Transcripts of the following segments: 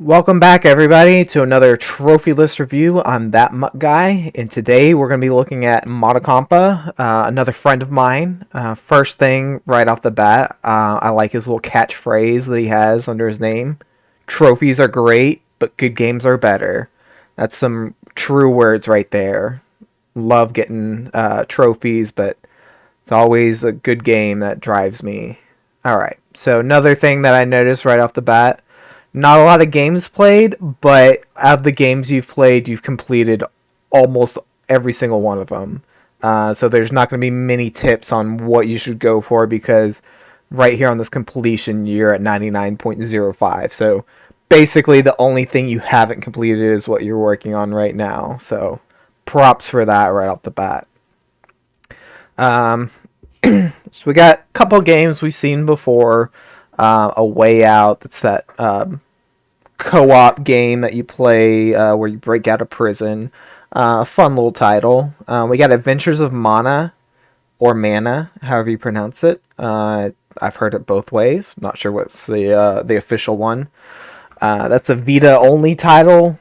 Welcome back, everybody, to another trophy list review. I'm that Mutt guy, and today we're going to be looking at Motokompa, another friend of mine. First thing right off the bat, I like his little catchphrase that he has under his name. Trophies are great, but good games are better. That's some true words right there. Love getting trophies, but it's always a good game that drives me. Alright, so another thing that I noticed right off the bat, not a lot of games played, but out of the games you've played, you've completed almost every single one of them. So there's not going to be many tips on what you should go for because right here on this completion, you're at 99.05. So basically, the only thing you haven't completed is what you're working on right now. So props for that right off the bat. Um, so we got a couple games we've seen before. A Way Out. That's that co-op game that you play where you break out of prison. Fun little title. We got Adventures of Mana or Mana, however you pronounce it. I've heard it both ways. I'm not sure what's the official one. That's a Vita only title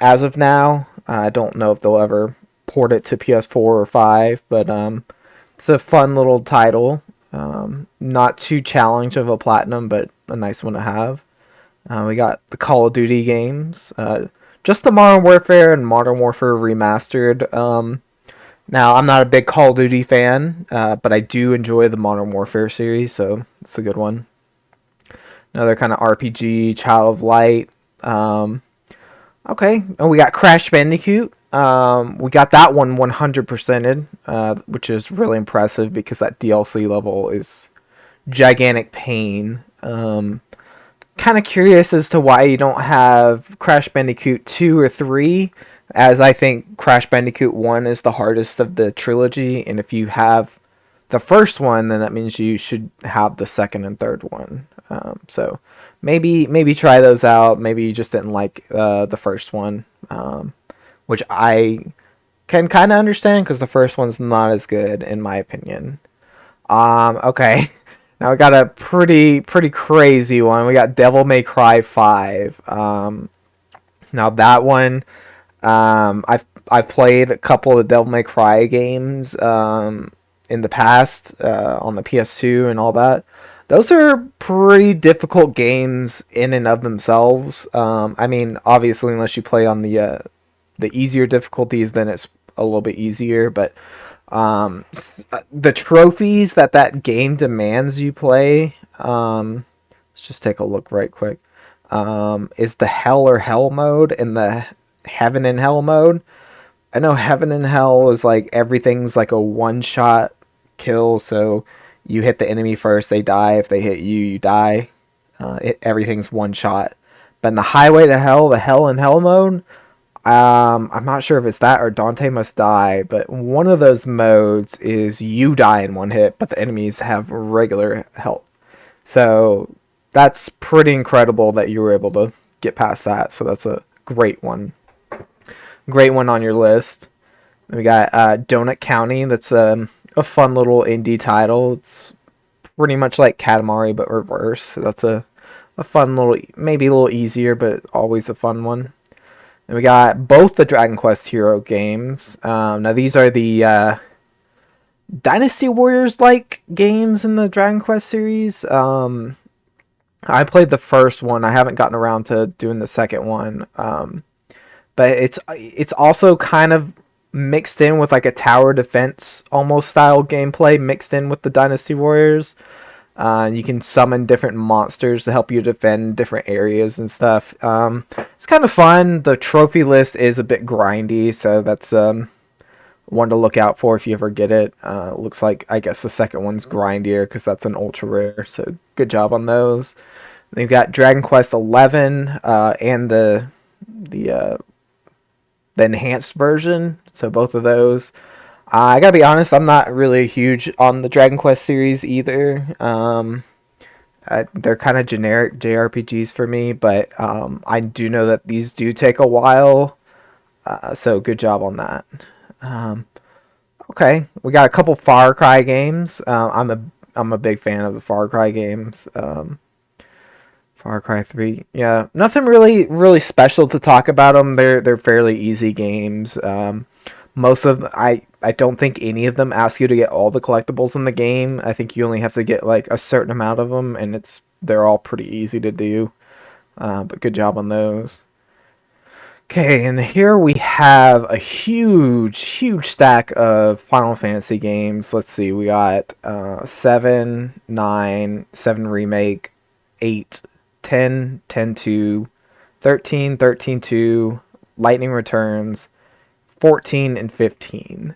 as of now. I don't know if they'll ever port it to PS4 or 5, but it's a fun little title. Not too challenging of a platinum, but a nice one to have. We got the Call of Duty games. Just the Modern Warfare and Modern Warfare Remastered. Now, I'm not a big Call of Duty fan, but I do enjoy the Modern Warfare series, so it's a good one. Another kind of RPG, Child of Light. Okay, and we got Crash Bandicoot. We got that one 100%ed, which is really impressive because that DLC level is gigantic pain. Kind of curious as to why you don't have Crash Bandicoot 2 or 3, as I think Crash Bandicoot 1 is the hardest of the trilogy, and if you have the first one, then that means you should have the second and third one. So maybe try those out. Maybe you just didn't like the first one, which I can kind of understand because the first one's not as good in my opinion. Okay. Now we got a pretty crazy one. We got Devil May Cry 5. Now that one, I've played a couple of the Devil May Cry games in the past on the PS2 and all that. Those are pretty difficult games in and of themselves. I mean, obviously, unless you play on the easier difficulties, then it's a little bit easier. But the trophies that game demands you play, let's just take a look right quick, is the Hell or Hell mode and the Heaven and Hell mode. I know Heaven and Hell is like everything's like a one-shot kill, so you hit the enemy first, they die. If they hit you, you die. Everything's one shot. But in the Highway to Hell, the Hell and Hell mode, I'm not sure if it's that or Dante Must Die, but one of those modes is you die in one hit, but the enemies have regular health. So that's pretty incredible that you were able to get past that. So that's a great one. Great one on your list. Then we got Donut County. That's a fun little indie title. It's pretty much like Katamari but reverse. So that's a fun little, maybe a little easier, but always a fun one. And we got both the Dragon Quest Hero games. Now these are the Dynasty Warriors like games in the Dragon Quest series. I played the first one. I haven't gotten around to doing the second one. But it's also kind of mixed in with like a tower defense almost style gameplay mixed in with the Dynasty Warriors. You can summon different monsters to help you defend different areas and stuff. It's kind of fun. The trophy list is a bit grindy, so that's one to look out for if you ever get it. Looks like, I guess the second one's grindier because that's an ultra rare, so good job on those. Then you've got Dragon Quest 11 and the enhanced version, so both of those. I gotta be honest, I'm not really huge on the Dragon Quest series either. They're kind of generic JRPGs for me, but I do know that these do take a while, so good job on that. Okay, we got a couple Far Cry games. I'm a big fan of the Far Cry games. Far Cry 3. Yeah, nothing really special to talk about them. They're fairly easy games. Most of them, I don't think any of them ask you to get all the collectibles in the game. I think you only have to get like a certain amount of them, and they're all pretty easy to do. But good job on those. Okay, and here we have a huge stack of Final Fantasy games. Let's see, we got 7, 9, 7 Remake, 8, 10, 10 2, 13, 13 2, Lightning Returns, 14, and 15.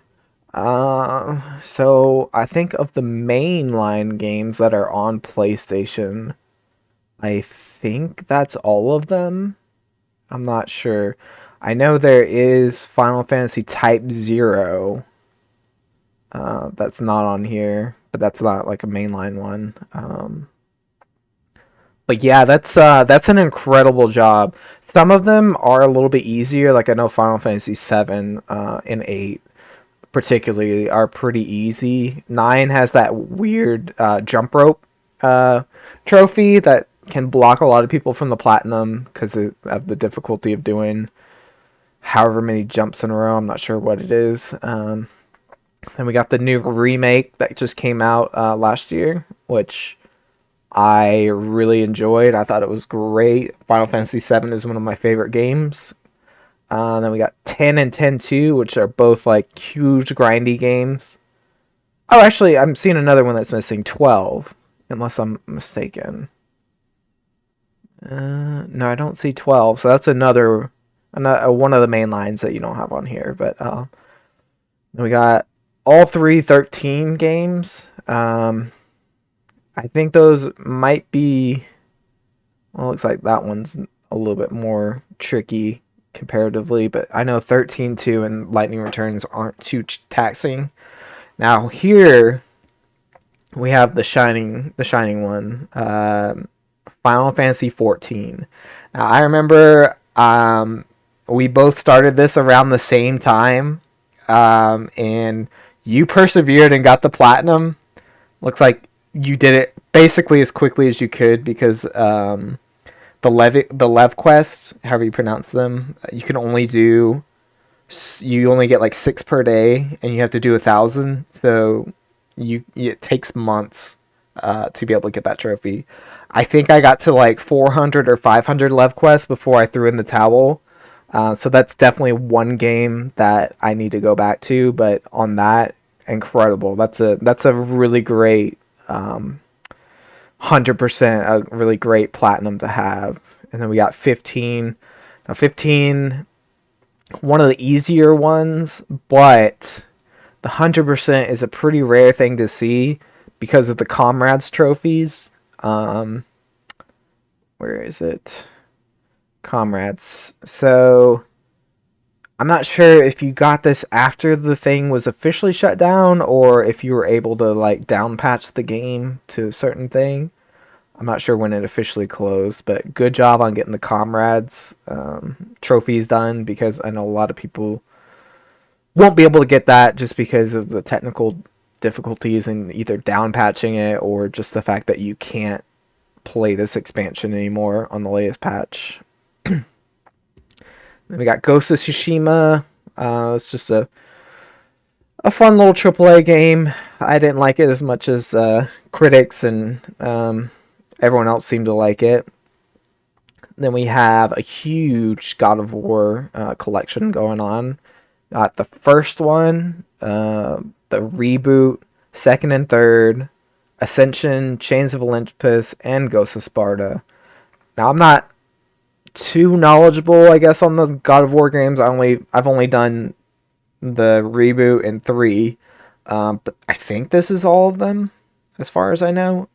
So I think of the mainline games that are on PlayStation, I think that's all of them. I'm not sure. I know there is Final Fantasy Type 0. That's not on here, but that's not like a mainline one. But yeah, that's an incredible job. Some of them are a little bit easier. Like I know Final Fantasy 7 and 8 particularly are pretty easy. 9 has that weird jump rope trophy that can block a lot of people from the platinum because of the difficulty of doing however many jumps in a row. I'm not sure what it is. And we got the new remake that just came out last year, which I really enjoyed. I thought it was great. Final Fantasy VII is one of my favorite games. Then we got 10 and 10-2, which are both like huge grindy games. Oh, actually, I'm seeing another one that's missing, 12, unless I'm mistaken. No, I don't see 12, so that's another one of the main lines that you don't have on here. But then we got all 13 games. I think those might be. Well, it looks like that one's a little bit more tricky comparatively, but I know 13-2 and Lightning Returns aren't too taxing. Now here we have the shining one, Final Fantasy 14. Now I remember we both started this around the same time, and you persevered and got the platinum. Looks like you did it basically as quickly as you could because the Lev quests, however you pronounce them, you only get like 6 per day, and you have to do 1,000. So it takes months to be able to get that trophy. I think I got to like 400 or 500 Lev quests before I threw in the towel. So that's definitely one game that I need to go back to. But on that, incredible. That's a really great 100% a really great platinum to have. And then we got 15. Now 15, one of the easier ones, but the 100% is a pretty rare thing to see because of the Comrades trophies. Where is it? Comrades. So I'm not sure if you got this after the thing was officially shut down or if you were able to like down patch the game to a certain thing. I'm not sure when it officially closed, but good job on getting the Comrades trophies done because I know a lot of people won't be able to get that just because of the technical difficulties in either down patching it or just the fact that you can't play this expansion anymore on the latest patch. Then we got Ghost of Tsushima. It's just a fun little AAA game. I didn't like it as much as critics and everyone else seemed to like it. Then we have a huge God of War collection going on. Got the first one, the reboot, second and third, Ascension, Chains of Olympus, and Ghost of Sparta. Now I'm not too knowledgeable, I guess, on the God of War games. I've only done the reboot and 3, but I think this is all of them, as far as I know.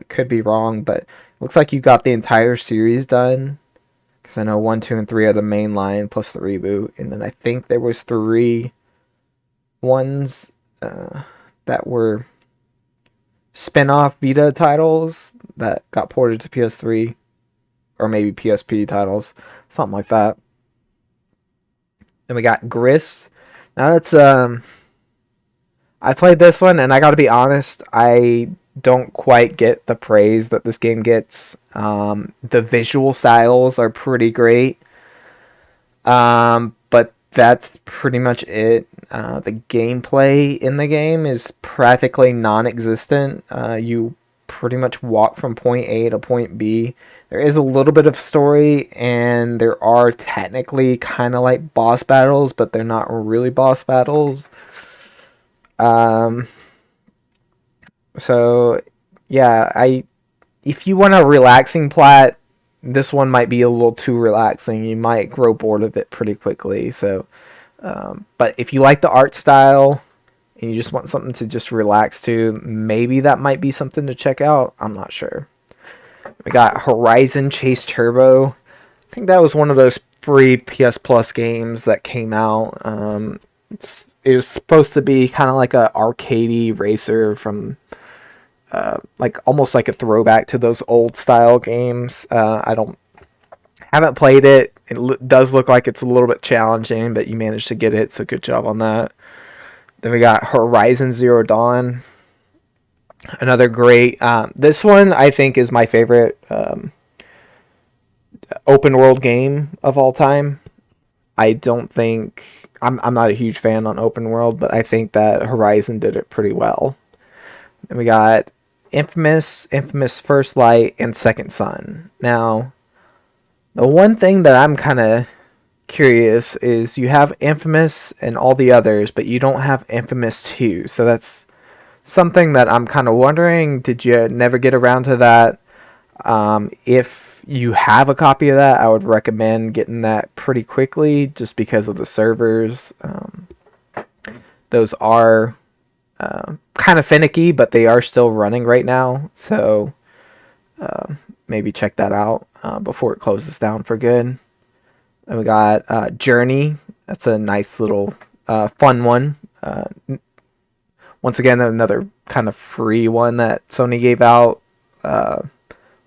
Could be wrong, but looks like you got the entire series done. Because I know 1, 2, and 3 are the main line plus the reboot, and then I think there was 3 ones that were spin-off Vita titles that got ported to PS3, or maybe PSP titles, something like that. Then we got Gris. Now that's I played this one, and I gotta be honest, I don't quite get the praise that this game gets. The visual styles are pretty great, but that's pretty much it. The gameplay in the game is practically non-existent. You pretty much walk from point A to point B. There is a little bit of story, and there are technically kind of like boss battles, but they're not really boss battles. Um, so yeah, I if you want a relaxing plot, this one might be a little too relaxing. You might grow bored of it pretty quickly. So, but if you like the art style and you just want something to just relax to, maybe that might be something to check out. I'm not sure. We got Horizon Chase Turbo. I think that was one of those free PS Plus games that came out. It was supposed to be kind of like a arcadey racer from like almost like a throwback to those old style games. I don't haven't played it. It does look like it's a little bit challenging, but you managed to get it, so good job on that. Then we got Horizon Zero Dawn, another great. This one I think is my favorite open world game of all time. I don't think I'm not a huge fan on open world, but I think that Horizon did it pretty well. Then we got Infamous First Light, and Second Son. Now, the one thing that I'm kind of curious is you have Infamous and all the others, but you don't have Infamous 2. So that's something that I'm kind of wondering. Did you never get around to that? If you have a copy of that, I would recommend getting that pretty quickly just because of the servers. Those are kind of finicky, but they are still running right now. So maybe check that out before it closes down for good. Then we got Journey. That's a nice little fun one. Once again, another kind of free one that Sony gave out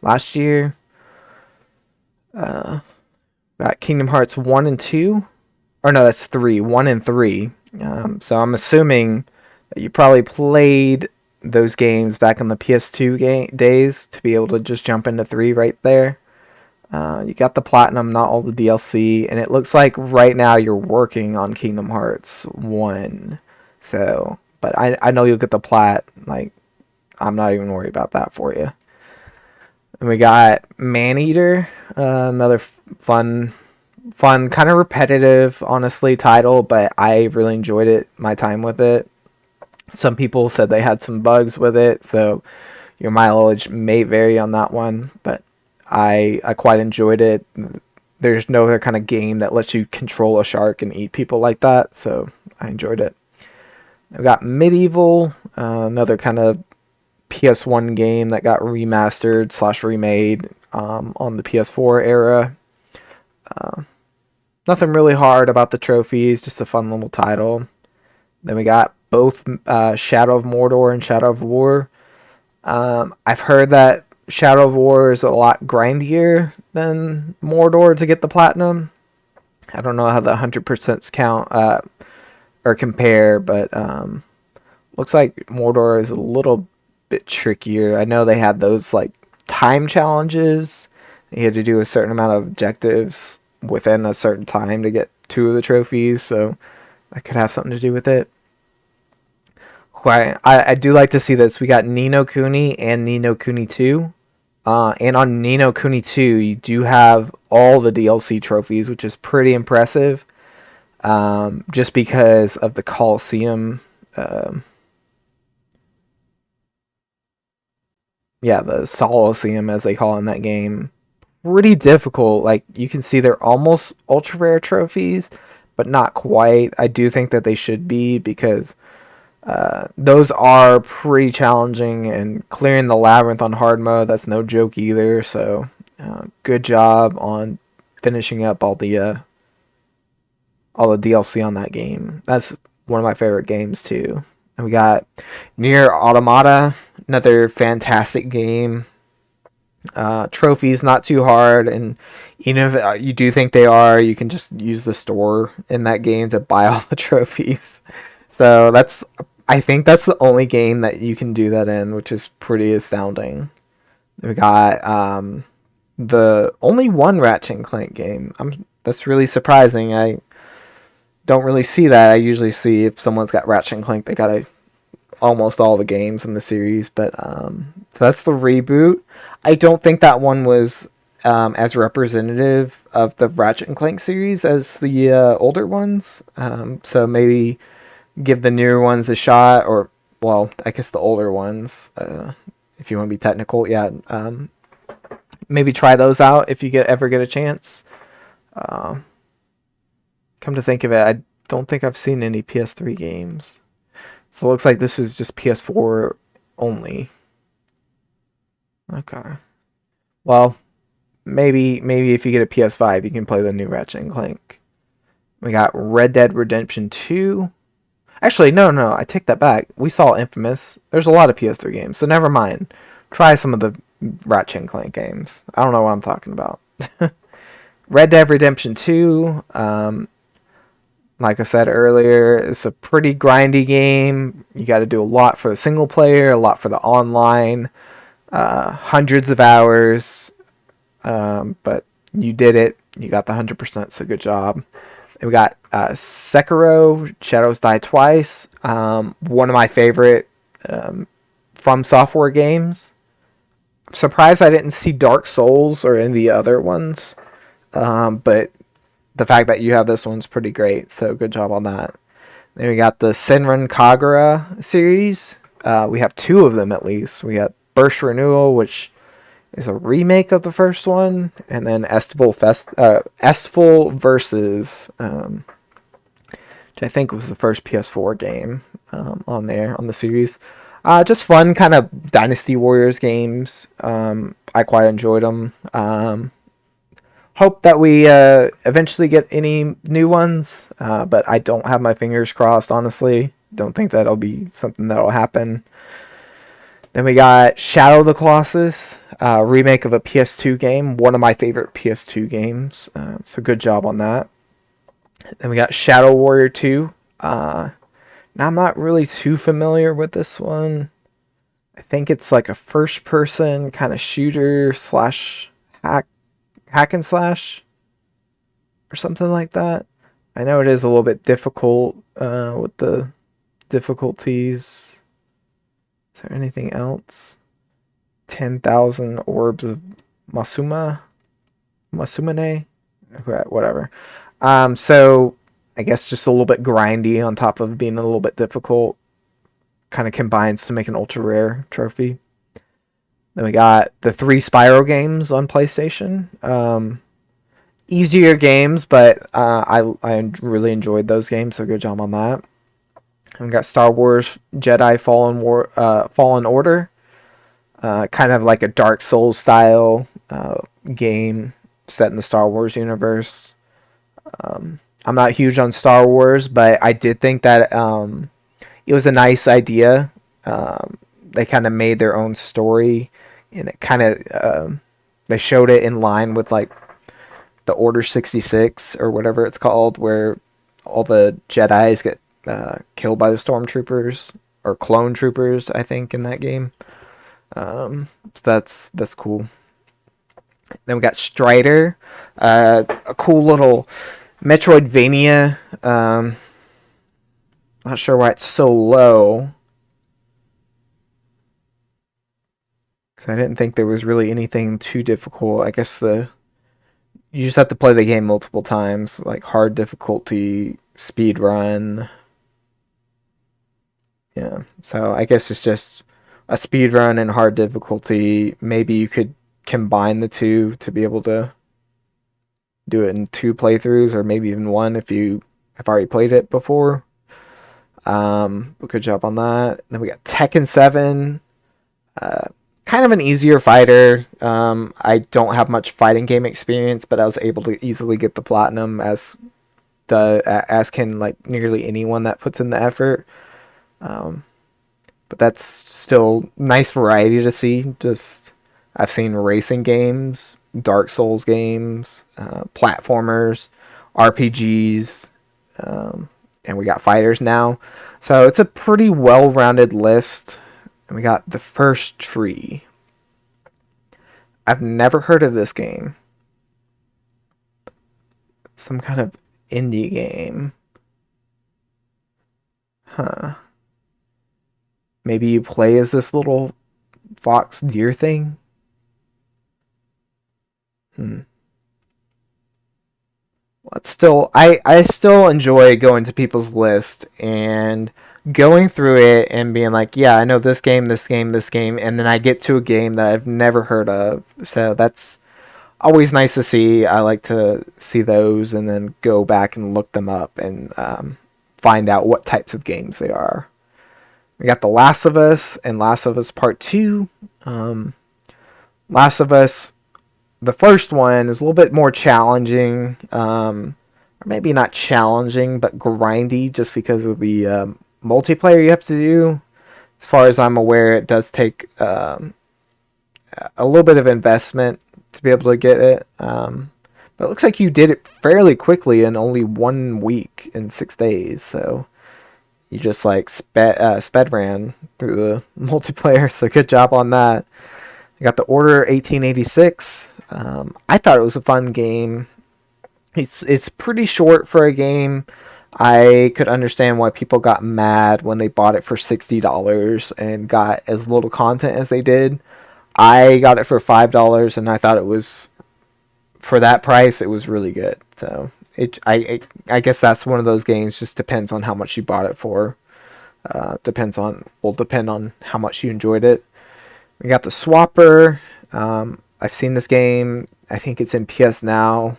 last year. Got Kingdom Hearts 1 and 2. Or no, that's 3. 1 and 3. So I'm assuming that you probably played those games back in the PS2 days to be able to just jump into 3 right there. You got the Platinum, not all the DLC, and it looks like right now you're working on Kingdom Hearts 1. So, but I know you'll get the Plat. Like, I'm not even worried about that for you. And we got Maneater, another fun, kind of repetitive, honestly, title, but I really enjoyed it, my time with it. Some people said they had some bugs with it, so your mileage may vary on that one, but I quite enjoyed it. There's no other kind of game that lets you control a shark and eat people like that, so I enjoyed it. I've got Medieval, another kind of PS1 game that got remastered / remade on the PS4 era. Nothing really hard about the trophies, just a fun little title. Then we got both Shadow of Mordor and Shadow of War. I've heard that Shadow of War is a lot grindier than Mordor to get the platinum. I don't know how the 100% count or compare, but looks like Mordor is a little bit trickier. I know they had those like time challenges. You had to do a certain amount of objectives within a certain time to get 2 of the trophies, so that could have something to do with it. I do like to see this. We got Ni no Kuni and Ni no Kuni 2. And on Ni no Kuni 2, you do have all the DLC trophies, which is pretty impressive. Just because of the Colosseum. The Soloseum, as they call it in that game. Pretty difficult. Like, you can see they're almost ultra rare trophies, but not quite. I do think that they should be, because those are pretty challenging, and clearing the labyrinth on hard mode, that's no joke either. So good job on finishing up all the DLC on that game. That's one of my favorite games too. And we got Nier Automata, another fantastic game. Trophies not too hard, and even if you do think they are, you can just use the store in that game to buy all the trophies. So I think that's the only game that you can do that in, which is pretty astounding. We got the only one Ratchet and Clank game. That's really surprising. I don't really see that. I usually see if someone's got Ratchet and Clank, they got almost all the games in the series. But so that's the reboot. I don't think that one was as representative of the Ratchet and Clank series as the older ones. So maybe give the newer ones a shot, or well, I guess the older ones, if you want to be technical. Yeah, maybe try those out if you ever get a chance. Come to think of it, I don't think I've seen any PS3 games. So it looks like this is just PS4 only. Okay. Well, maybe if you get a PS5, you can play the new Ratchet and Clank. We got Red Dead Redemption 2. Actually, no, I take that back. We saw Infamous. There's a lot of PS3 games, so never mind. Try some of the Ratchet and Clank games. I don't know what I'm talking about. Red Dead Redemption 2. Like I said earlier, it's a pretty grindy game. You got to do a lot for the single player, a lot for the online. Hundreds of hours. But you did it. You got the 100%, so good job. And we got Sekiro, Shadows Die Twice. One of my favorite From Software games. I'm surprised I didn't see Dark Souls or any of the other ones. But the fact that you have this one's pretty great, so good job on that. Then we got the Senran Kagura series. We have two of them at least. We got Burst Renewal, which is a remake of the first one, and then Estful Versus, which I think was the first PS4 game on the series. Just fun kind of Dynasty Warriors games. I quite enjoyed them. Hope that we eventually get any new ones, but I don't have my fingers crossed, honestly. Don't think that'll be something that'll happen. Then we got Shadow of the Colossus, remake of a PS2 game, one of my favorite PS2 games. So good job on that. Then we got Shadow Warrior 2. Now I'm not really too familiar with this one. I think it's like a first-person kind of shooter slash hack and slash or something like that. I know it is a little bit difficult with the difficulties. Is there anything else? 10,000 orbs of Masumane? Whatever. So I guess just a little bit grindy on top of being a little bit difficult. Kind of combines to make an ultra rare trophy. Then we got the 3 Spyro games on PlayStation. Easier games, but I really enjoyed those games, so good job on that. And we got Star Wars Jedi Fallen Order. Kind of like a Dark Souls style game set in the Star Wars universe. I'm not huge on Star Wars, but I did think that it was a nice idea. They kind of made their own story, and it kind of they showed it in line with like the Order 66 or whatever it's called, where all the Jedis get killed by the stormtroopers or clone troopers, I think, in that game. So that's cool. Then we got Strider, a cool little Metroidvania. Not sure why it's so low, because I didn't think there was really anything too difficult. I guess you just have to play the game multiple times, like hard difficulty, speed run. Yeah, so I guess it's just a speed run and hard difficulty. Maybe you could combine the two to be able to do it in 2 playthroughs, or maybe even one if you have already played it before. But good job on that. Then we got Tekken 7. Kind of an easier fighter. I don't have much fighting game experience, but I was able to easily get the platinum, as can like nearly anyone that puts in the effort. But that's still nice variety to see. Just I've seen racing games, Dark Souls games, platformers, RPGs. and we got fighters now. So it's a pretty well-rounded list. And we got The First Tree. I've never heard of this game. Some kind of indie game. Huh. Maybe you play as this little fox deer thing? Hmm. But still, I still enjoy going to people's list and going through it and being like, yeah, I know this game, this game, this game, and then I get to a game that I've never heard of. So that's always nice to see. I like to see those and then go back and look them up and find out what types of games they are. We got The Last of Us and Last of Us Part 2. Last of Us, the first one is a little bit more challenging. Or maybe not challenging, but grindy just because of the multiplayer you have to do. As far as I'm aware, it does take a little bit of investment to be able to get it. But it looks like you did it fairly quickly in only 1 week in 6 days. So you just like sped ran through the multiplayer. So good job on that. You got The Order 1886. I thought it was a fun game. It's pretty short for a game. I could understand why people got mad when they bought it for $60 and got as little content as they did. I got it for $5 and I thought it was, for that price, it was really good. So I guess that's one of those games. Just depends on how much you bought it for. Will depend on how much you enjoyed it. We got The Swapper. I've seen this game. I think it's in PS Now.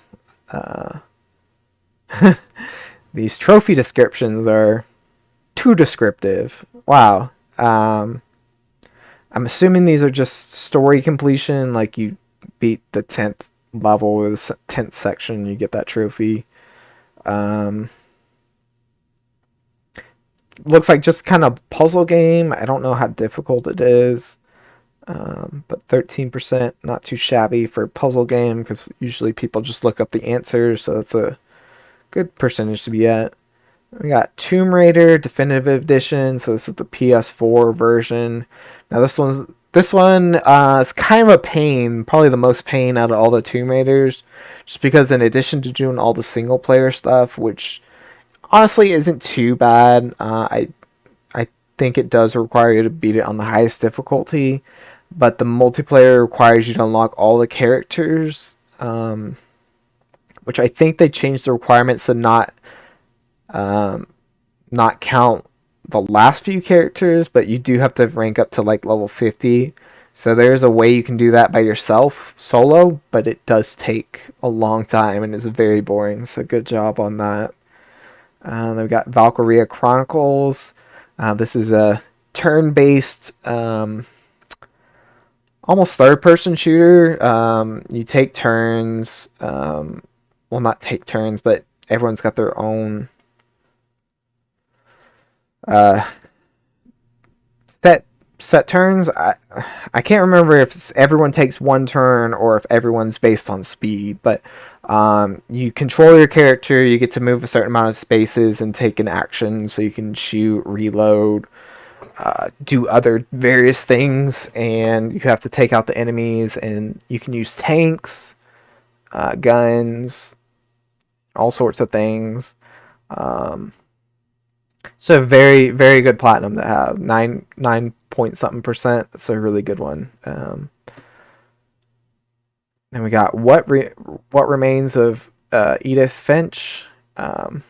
These trophy descriptions are too descriptive. Wow. I'm assuming these are just story completion, like you beat the 10th level or the 10th section, you get that trophy. Looks like just kind of puzzle game. I don't know how difficult it is. But 13%, not too shabby for a puzzle game, because usually people just look up the answers, so it's a good percentage to be at. We got Tomb Raider Definitive Edition, so this is the PS4 version. Now this one is kind of a pain, probably the most pain out of all the Tomb Raiders, just because in addition to doing all the single player stuff, which honestly isn't too bad, I think it does require you to beat it on the highest difficulty. But the multiplayer requires you to unlock all the characters, which I think they changed the requirements to not count the last few characters, but you do have to rank up to like level 50. So there's a way you can do that by yourself, solo, but it does take a long time and is very boring. So good job on that. Then we got Valkyria Chronicles. This is a turn-based, almost third-person shooter. You take turns. Well, not take turns, but everyone's got their own set turns. I can't remember if everyone takes one turn or if everyone's based on speed, but you control your character. You get to move a certain amount of spaces and take an action, so you can shoot, reload, do other various things, and you have to take out the enemies, and you can use tanks, guns, all sorts of things. So very, very good platinum to have. 9 point something percent. That's a really good one. Then we got what remains of Edith Finch. So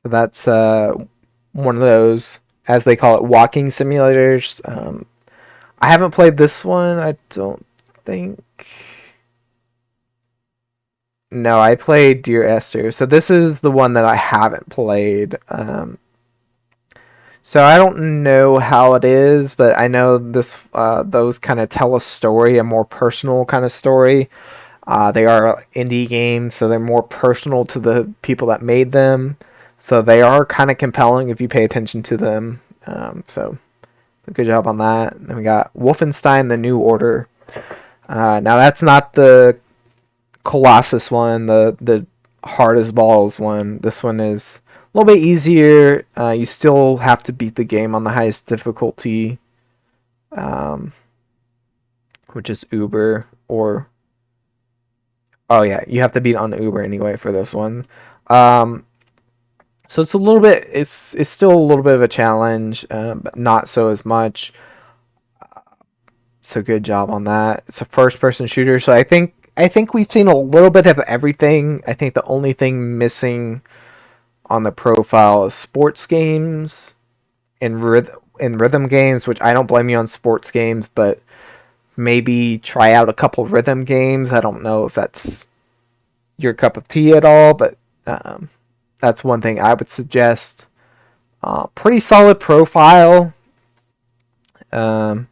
that's one of those, as they call it, walking simulators. I haven't played this one. I don't think. No, I played Dear Esther. So this is the one that I haven't played. So I don't know how it is, but I know those kind of tell a story, a more personal kind of story. They are indie games, so they're more personal to the people that made them. So they are kind of compelling if you pay attention to them. So good job on that. Then we got Wolfenstein: The New Order. Now that's not the Colossus one, the hard as balls one. This one is little bit easier. You still have to beat the game on the highest difficulty, um, which is Uber or oh yeah, you have to beat on Uber anyway for this one. Um, so it's a little bit, it's still a little bit of a challenge, but not so as much. So good job on that. It's a first person shooter, so I think we've seen a little bit of everything. I think the only thing missing on the profile is sports games and rhythm games, which I don't blame you on sports games, but maybe try out a couple rhythm games. I don't know if that's your cup of tea at all, but um, that's one thing I would suggest. Pretty solid profile. Um,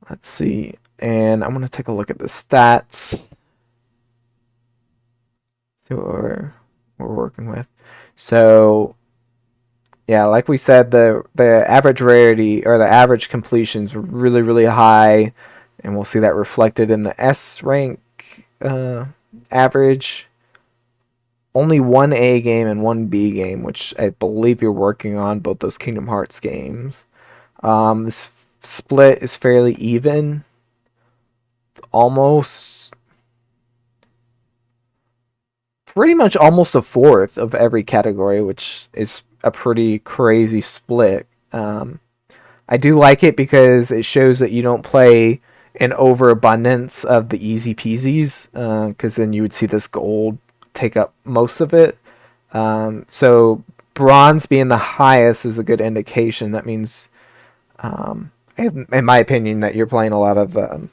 let's see. And I'm going to take a look at the stats. See what we're working with. So, yeah, like we said, the average rarity or the average completion is really, really high. And we'll see that reflected in the S rank average. Only one A game and one B game, which I believe you're working on, both those Kingdom Hearts games. This split is fairly even. It's almost pretty much almost a fourth of every category, which is a pretty crazy split. I do like it because it shows that you don't play an overabundance of the easy peasies, because then you would see this gold take up most of it. So bronze being the highest is a good indication. That means, in my opinion, that you're playing a lot of the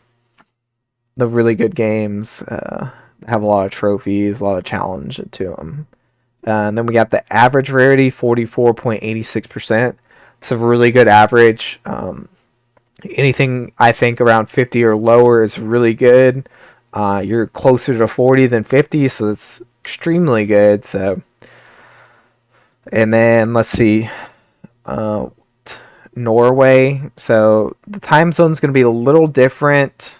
really good games. Have a lot of trophies, a lot of challenge to them. And then we got the average rarity, 44.86%. It's a really good average. Anything I think around 50 or lower is really good. You're closer to 40 than 50, so it's extremely good. So, and then let's see, Norway. So the time zone's going to be a little different,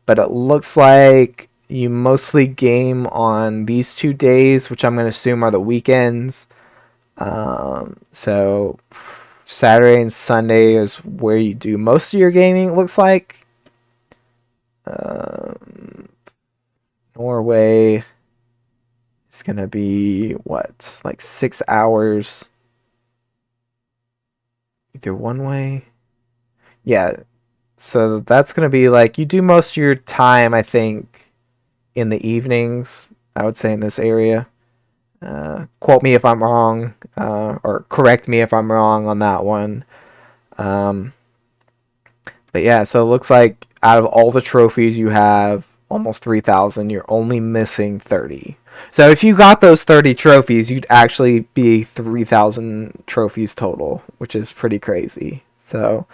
but it looks like you mostly game on these 2 days, which I'm going to assume are the weekends. So Saturday and Sunday is where you do most of your gaming, it looks like. Norway is going to be, what, like 6 hours either one way? Yeah, so that's going to be like, you do most of your time, I think, in the evenings, I would say, in this area. Quote me if I'm wrong, or correct me if I'm wrong on that one. But yeah, so it looks like out of all the trophies you have, almost 3,000, you're only missing 30. So if you got those 30 trophies, you'd actually be 3,000 trophies total, which is pretty crazy. So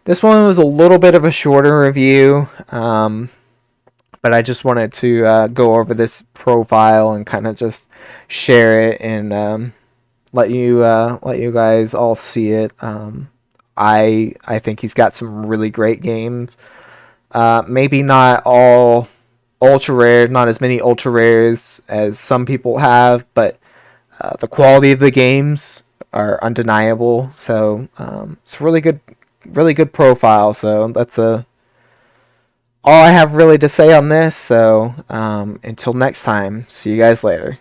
this one was a little bit of a shorter review. But I just wanted to go over this profile and kind of just share it and let you guys all see it. I think he's got some really great games. Maybe not all ultra rare, not as many ultra rares as some people have, but the quality of the games are undeniable. So it's really good profile. So that's all I have really to say on this. So until next time, see you guys later.